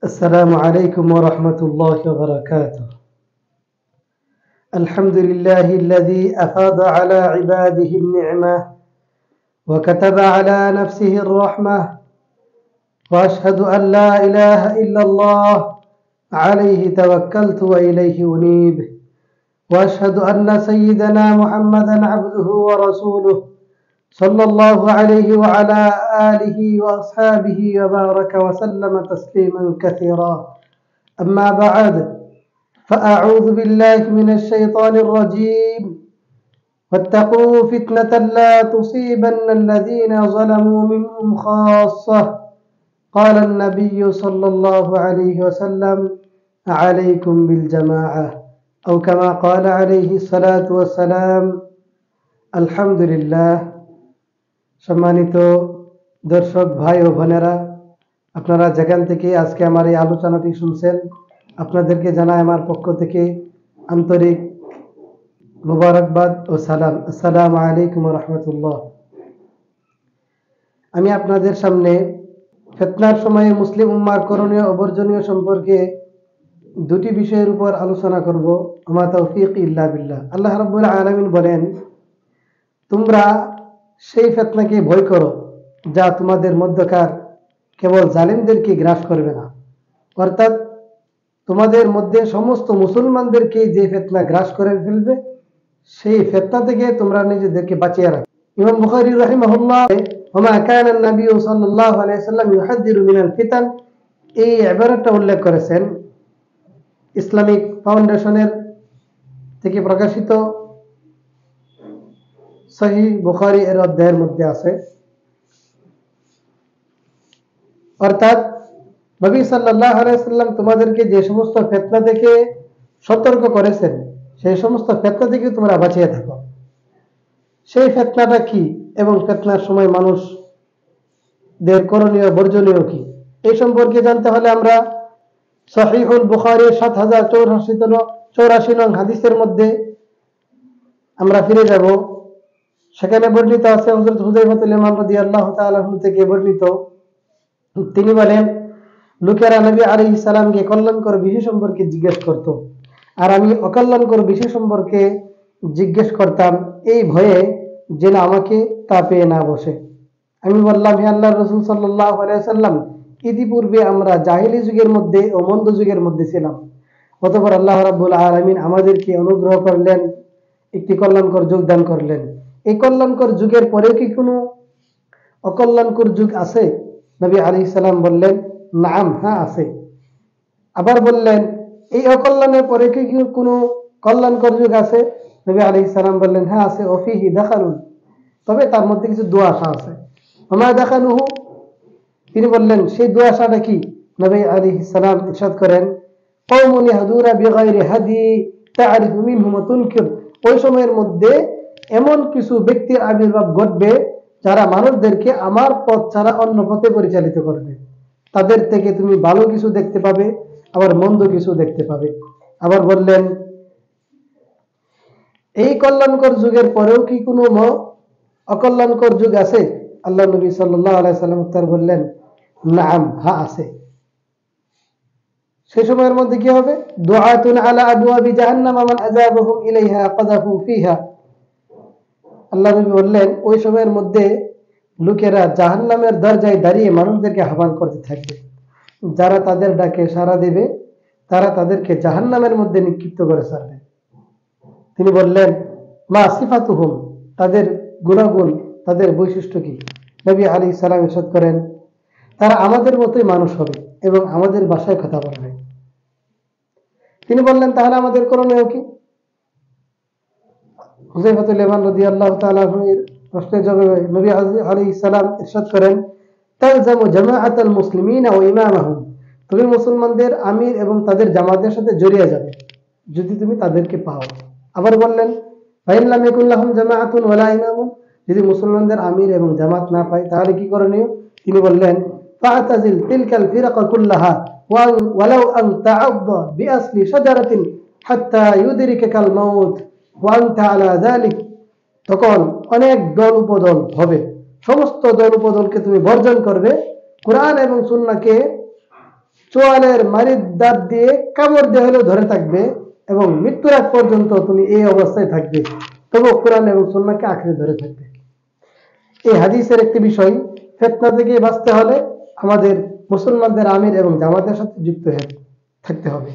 السلام عليكم ورحمة الله وبركاته. الحمد لله الذي أفاض على عباده النعمة وكتب على نفسه الرحمة، وأشهد أن لا إله إلا الله عليه توكلت وإليه أنيب، وأشهد أن سيدنا محمدا عبده ورسوله صلى الله عليه وعلى آله وأصحابه وبارك وسلم تسليما كثيرا. أما بعد، فأعوذ بالله من الشيطان الرجيم. واتقوا فتنة لا تصيبن الذين ظلموا منهم خاصة. قال النبي صلى الله عليه وسلم: عليكم بالجماعة، أو كما قال عليه الصلاة والسلام. الحمد لله। সম্মানিত দর্শক ভাই ও বোনেরা, আপনারা যেখান থেকে আজকে আমার এই আলোচনাটি শুনছেন, আপনাদেরকে জানাই আমার পক্ষ থেকে আন্তরিক মুবারকবাদ ও সালাম। আসসালামু আলাইকুম ওয়া রাহমাতুল্লাহ। আমি আপনাদের সামনে ফিতনার সময়ে মুসলিম উম্মার করণীয় ও বর্জনীয় সম্পর্কে দুটি বিষয়ের উপর আলোচনা করব। ওমা তাওফীক ইল্লা বিল্লাহ। আল্লাহ রাব্বুল আলামিন বলেন, তোমরা সেই ফিতনাকে ভয় করো যা তোমাদের মধ্যকার কেবল জালিমদেরকে গ্রাস করবে না, অর্থাৎ তোমাদের মধ্যে সমস্ত মুসলমানদেরকে যে ফিতনা গ্রাস করে ফেলবে, সেই ফিতনা থেকে তোমরা নিজেদেরকে বাঁচিয়ে রাখো। ইমাম বুখারী রাহিমাহুল্লাহ ওমা কানা নবী সাল্লাল্লাহু আলাইহি ওয়াসাল্লাম ইউহাদ্দিরু মিনাল ফিতান, এই ইবারতটা উল্লেখ করেছেন। ইসলামিক ফাউন্ডেশনের থেকে প্রকাশিত সহিহ বুখারী এর অধ্যায়ের মধ্যে আছে। অর্থাৎ নবী সাল্লাল্লাহু আলাইহি ওয়াসাল্লাম তোমাদেরকে যে সমস্ত ফিতনা থেকে সতর্ক করেছেন, সেই সমস্ত ফিতনা থেকে তোমরা বাঁচিয়ে থাকো। সেই ফিতনাটা কি এবং ফিতনার সময় মানুষদের করণীয় বর্জনীয় কি, এই সম্পর্কে জানতে হলে আমরা সহিহুল বুখারীর 7084 নং হাদিসের মধ্যে আমরা ফিরে যাব। সেখানে বর্ণিত আছে হযরত হুযায়ফাতুল ইয়ামান রাদিয়াল্লাহু তাআলা আনহু থেকে বর্ণিত। তিনি বলেন, লোকেরা নবী আলাইহিস সালামকে কল্যাণকর বিষয় সম্পর্কে জিজ্ঞেস করত, আর আমি অকল্যাণকর বিষয় সম্পর্কে জিজ্ঞেস করতাম, এই ভয়ে যেন আমাকে তা পেয়ে না বসে। আমি বললাম, হে আল্লাহর রাসূল সাল্লাল্লাহু আলাইহি ওয়াসাল্লাম, ইতিপূর্বে আমরা জাহেলি যুগের মধ্যে ও মন্দ যুগের মধ্যে ছিলাম। অতঃপর আল্লাহ রাব্বুল আলামিন আমাদেরকে অনুগ্রহ করলেন, একটি কল্যাণকর যুগ দান করলেন। এই কল্যাণকর যুগের পরে কি কোনো অকল্যাণকর যুগ আছে? নবী আলাইহিস সালাম বললেন, নাম, হ্যাঁ আছে। আবার বললেন, এই অকল্যাণের পরে কি কোনো কল্যাণকর যুগ আছে? নবী আলাইহিস সালাম বললেন, হ্যাঁ আছে। ওফিহি দাখালুন, তবে তার মধ্যে কিছু দুআশা আছে। ওমা দাখালুহু, তিনি বললেন, সেই দুআশাটা কি? নবী আলাইহিস সালাম ইরশাদ করেন, কওমুন ইয়াহদুনা বিগাইরি হাদি তা'রিফু মিনহুম ওয়া তুনকির, ওই সময়ের মধ্যে এমন কিছু ব্যক্তির আবির্ভাব ঘটবে যারা মানুষদেরকে আমার পথ ছাড়া অন্য পথে পরিচালিত করবে। তাদের থেকে তুমি ভালো কিছু দেখতে পাবে, আবার মন্দ কিছু দেখতে পাবে। আবার বললেন, এই কল্যাণকর যুগের পরেও কি কোনো অকল্যাণকর যুগ আছে? আল্লাহ নবী সাল্লাল্লাহু আলাইহি সাল্লাম উত্তর বললেন, নাম, হ্যাঁ আছে। সেই সময়ের মধ্যে কি হবে? দুআতুন আলা আবওয়াবি জাহান্নাম মান আযাবাহুম ইলাইহা কাযাফু ফিহা। আল্লাহ নবী বললেন, ওই সময়ের মধ্যে লোকেরা জাহান্নামের দরজায় দাঁড়িয়ে মানুষদেরকে আহ্বান করতে থাকবে। যারা তাদের ডাকে সাড়া দেবে, তারা তাদেরকে জাহান্নামের মধ্যে নিক্ষিপ্ত করে ছাড়বে। তিনি বললেন, মা সিফাতুহুম, তাদের গুণাগুণ, তাদের বৈশিষ্ট্য কি? নবী আলাইহিস সালাম ইরশাদ করেন, তারা আমাদের মতোই মানুষ হবে এবং আমাদের ভাষায় কথা বলবে। তিনি বললেন, তাহলে আমাদের করণীয় কি? হুযায়ফাতুল ইয়ামান রাদিয়াল্লাহু তাআলা এর প্রশ্নের জবাবে নবী আলাইহিস সালাম ইরশাদ করেন, তালজামু জামাআতাল মুসলিমিনা ওয়া ইমামাহুম, তুমি মুসলমানদের আমির এবং তাদের জামাতের সাথে জড়িয়ে যাবে যদি তুমি তাদেরকে পাও। আবার বললেন, ফাইন লাম ইয়াকুন লাহুম জামাআতুন ওয়ালা ইমামুন, যদি মুসলমানদের আমির এবং জামাত না পায় তাহলে কি করণীয়? তিনি বললেন, ফাতাজিল তিলকাল ফিরাকা কুল্লাহা ওয়ালাউ আন তা'আদ্দা বিআসলি শাজারাতিন হাত্তা ইউদরিকাল মাউত ওয়া আনতা আলা যালিক। তখন অনেক দল উপদল হবে, সমস্ত দল উপদলকে তুমি বর্জন করবে, কোরআন এবং সুন্নাহকে চোয়ালের মারির দাঁত দিয়ে কামড় দিয়ে হলেও ধরে থাকবে এবং মৃত্যুর আগ পর্যন্ত তুমি এই অবস্থায় থাকবে, তবু কোরআন এবং সুন্নাহকে আঁকড়ে ধরে থাকবে। এই হাদিসের একটি বিষয়, ফিতনা থেকে বাঁচতে হলে আমাদের মুসলমানদের আমির এবং জামাতের সাথে যুক্ত হয়ে থাকতে হবে।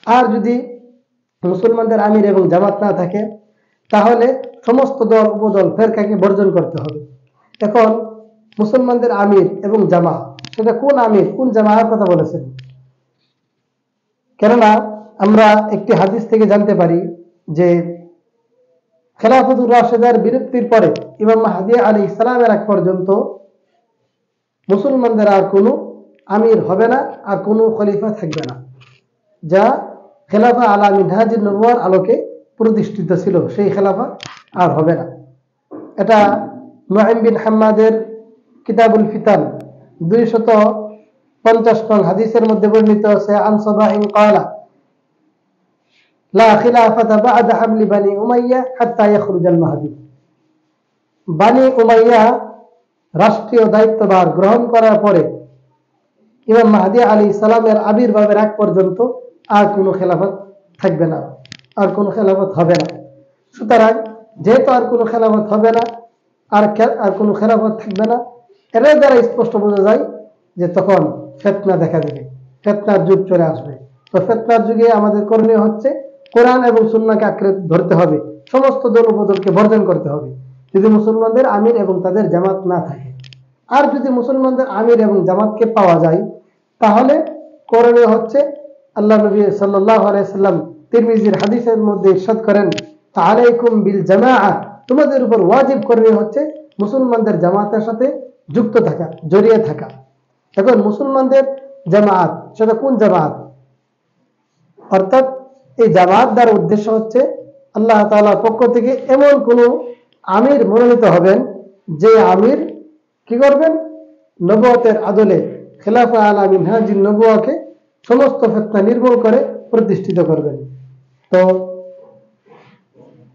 আর যদি মুসলমানদের আমির এবং জামাত না থাকে তাহলে সমস্ত দল উপদল ফেরকাকে বর্জন করতে হবে। এখন মুসলমানদের আমির এবং জামা, সেটা কোন আমির কোন জামার কথা বলেছেন? কেননা আমরা একটি হাদিস থেকে জানতে পারি যে খেলাফতুর রাশেদার বিরক্তির পরে ইমাম মাহদী আলাইহিস সালামের আগ পর্যন্ত মুসলমানদের আর কোনো আমির হবে না, আর কোনো খলিফা থাকবে না। যা খেলাফা আলা মিনহাজুন নবুওয়ার আলোকে প্রতিষ্ঠিত ছিল, সেই খেলাফা আর হবে না। এটা নুআইম বিন হাম্মাদের কিতাবুল ফিতান 250 নং হাদিসের মধ্যে বর্ণিত আছে, আন সাবাহিন ক্বালা লা খিলাফাতা বা'দা হামলি বানি উমাইয়া হাত্তা ইয়াখরুজাল মাহদী। বানি উমাইয়া রাষ্ট্রীয় দায়িত্বভার গ্রহণ করার পরে ইমাম মাহদী আলাইহিস সালামের আবির্ভাবের আগ পর্যন্ত আর কোনো খেলাফত থাকবে না, আর কোনো খেলাফত হবে না। সুতরাং যেহেতু আর কোনো খেলাফত হবে না, আর কোনো খেলাফত থাকবে না, এর দ্বারা স্পষ্ট বোঝা যায় যে তখন ফিতনা দেখা দেবে, ফিতনার যুগ চলে আসবে। তো ফিতনার যুগে আমাদের করণীয় হচ্ছে কোরআন এবং সুন্নাহকে আঁকড়ে ধরতে হবে, সমস্ত দল উপদলকে বর্জন করতে হবে যদি মুসলমানদের আমির এবং তাদের জামাত না থাকে। আর যদি মুসলমানদের আমির এবং জামাতকে পাওয়া যায় তাহলে করণীয় হচ্ছে, আল্লাহ নবী সাল্লাল্লাহু আলাইহি সাল্লাম তিরমিজির হাদিসের মধ্যে ইরশাদ করেন, আলাইকুম বিল জামাআ, তোমাদের উপর ওয়াজিব করণীয় হচ্ছে মুসলমানদের জামাতের সাথে যুক্ত থাকা, জড়িয়ে থাকা। এখন মুসলমানদের জামাত, সেটা কোন জামাত? অর্থাৎ এই জামাত দ্বারা উদ্দেশ্য হচ্ছে আল্লাহ তাআলার পক্ষ থেকে এমন কোন আমির মনোনীত হবেন যে আমির কি করবেন, নবুয়তের আদলে খেলাফা আলা মিনহাজুন নবুওয়াকে সমস্ত ফিতনা নির্মূল করে প্রতিষ্ঠিত করবেন। তো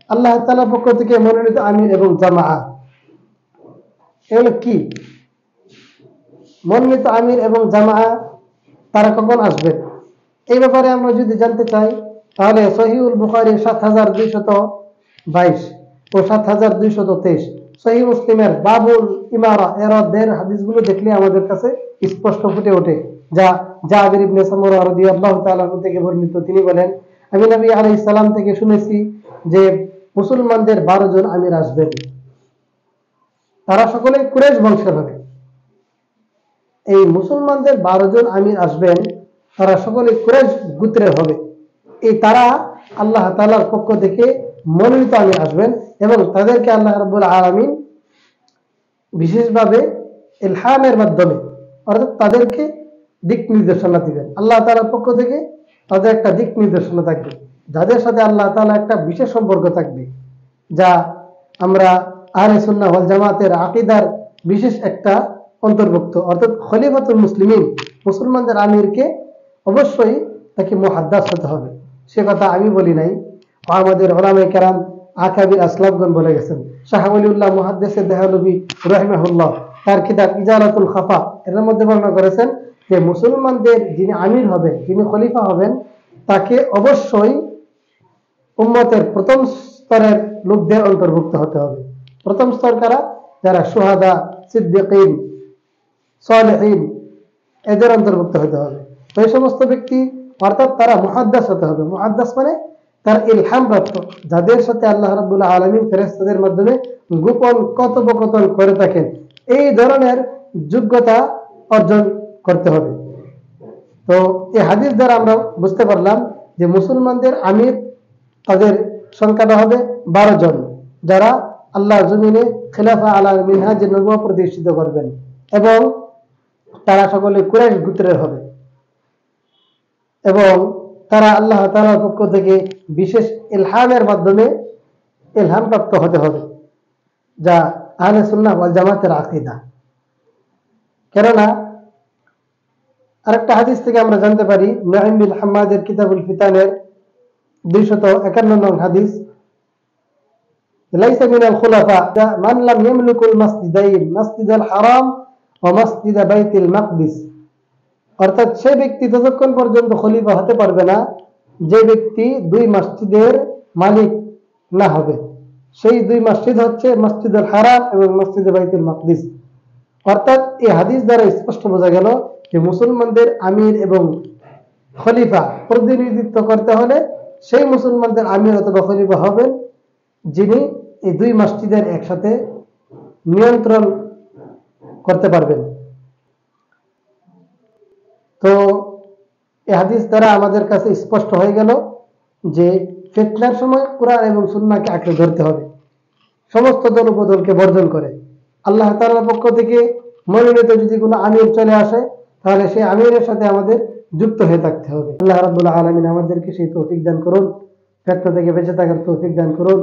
আল্লাহ তাআলার পক্ষ থেকে মনোনীত আমির এবং জামাত এগুলো কি? মনোনীত আমির এবং জামাত তারা কখন আসবেন, এই ব্যাপারে আমরা যদি জানতে চাই তাহলে সহিহুল বুখারী 7222 ও 7223, সহিহ মুসলিমের বাবুল ইমারা এর অধ্যায়ের হাদিসগুলো দেখলে আমাদের কাছে স্পষ্ট ফুটে ওঠে। যা জাবির ইবনে সামুরা রাদিয়াল্লাহু তাআলা থেকে বর্ণিত, তিনি বলেন, আমি নবী আলাইহিস সালাম থেকে শুনেছি যে মুসলমানদের 12 জন আমির আসবেন, তারা সকলে কুরাইশ বংশের হবে। এই মুসলমানদের 12 জন আমির আসবেন, তারা সকলে কুরাইশ গোত্রের হবে। এই তারা আল্লাহ তাআলার পক্ষ থেকে মনোনীত আমির আসবেন এবং তাদেরকে আল্লাহ রাব্বুল আলামিন বিশেষভাবে ইলহামের মাধ্যমে, অর্থাৎ তাদেরকে দিক নির্দেশনা দিবেন। আল্লাহ তাআলার পক্ষ থেকে তাদের একটা দিক নির্দেশনা থাকবে, যাদের সাথে আল্লাহ তাআলা একটা বিশেষ সম্পর্ক থাকবে, যা আমরা আহলে সুন্নাহ ওয়াল জামাতের আকীদার বিশেষ একটা অন্তর্ভুক্ত। অর্থাৎ খলিফাতুল মুসলিমিন, মুসলমানদের আমিরকে অবশ্যই তাকে মুহাদ্দাস হতে হবে। সে কথা আমি বলি নাই, আমাদের উলামায়ে কেরাম আকাবির আসলাফগণ বলে গেছেন। শাহ ওয়ালিউল্লাহ মুহাদ্দিসে দেহলভী রাহিমাহুল্লাহ তার কিতাব ইজালাতুল খাফা এর মধ্যে বর্ণনা করেছেন যে মুসলমানদের যিনি আমির হবেন, যিনি খলিফা হবেন, তাকে অবশ্যই উম্মতের প্রথম স্তরের লোকদের অন্তর্ভুক্ত হতে হবে। প্রথম স্তর কারা? যারা শুহাদা, সিদ্দিকিন, সালেহিন, এদের অন্তর্ভুক্ত হতে হবে। তো এই সমস্ত ব্যক্তি, অর্থাৎ তারা মুহাদ্দাস হতে হবে। মুহাদ্দাস মানে তার ইলহাম প্রাপ্ত, যাদের সাথে আল্লাহ রাব্বুল আলামিন ফেরেশতাদের মাধ্যমে গোপন কথোপকথন করে থাকেন, এই ধরনের যোগ্যতা অর্জন করতে হবে। তো এই হাদিস দ্বারা আমরা বুঝতে পারলাম যে মুসলমানদের আমির, তাদের সংখ্যাটা হবে 12 জন, যারা আল্লাহর জমিনে খেলাফা আলা মিনহাজুন নবুওয়া প্রতিষ্ঠিত করবেন এবং তারা সকলে কুরাইশ গোত্রের হবে এবং তারা আল্লাহ তাআলার পক্ষ থেকে বিশেষ ইলহামের মাধ্যমে ইলহাম প্রাপ্ত হতে হবে, যা আহলে সুন্নাহ ওয়াল জামাতের আকীদা। কেননা আরেকটা হাদিস থেকে আমরা জানতে পারি, নুআইম বিন হাম্মাদের কিতাবুল ফিতানের 251 নং হাদিস, লাইসা মিনাল খুলাফা মান লাম ইয়ামলিকুল মাসজিদাইন, মাসজিদাল হারাম ওয়া মাসজিদ বাইতুল মাকদিস অর্থাৎ সে ব্যক্তি ততক্ষণ পর্যন্ত খলিফা হতে পারবে না যে ব্যক্তি দুই মসজিদের মালিক না হবে। সেই দুই মসজিদ হচ্ছে মসজিদুল হারাম এবং মসজিদে বাইতুল মাকদিস। অর্থাৎ এই হাদিস দ্বারা স্পষ্ট বোঝা গেল যে মুসলমানদের আমির এবং খলিফা প্রতিনিধিত্ব করতে হলে সেই মুসলমানদের আমির অথবা খলিফা হবেন যিনি এই দুই মসজিদের একসাথে নিয়ন্ত্রণ করতে পারবেন। তো এই হাদিস দ্বারা আমাদের কাছে স্পষ্ট হয়ে গেল যে ফিতনার সময় কুরআন এবং সুন্নাহকে আঁকড়ে ধরতে হবে, সমস্ত দল উপদলকে বর্জন করে। আল্লাহ তাআলার পক্ষ থেকে মনোনীত যদি কোনো আমির চলে আসে তাহলে সেই আমিরের সাথে আমাদের যুক্ত হয়ে থাকতে হবে। আল্লাহ রাব্বুল আলামিন আমাদেরকে সেই তৌফিক দান করুন, ফিতনা থেকে বেঁচে থাকার তৌফিক দান করুন।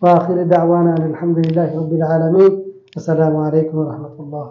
ওয়া আখিরু দাওয়ানা আলহামদুলিল্লাহি রাব্বিল আলামিন। আসসালামু আলাইকুম ওয়া রাহমাতুল্লাহ।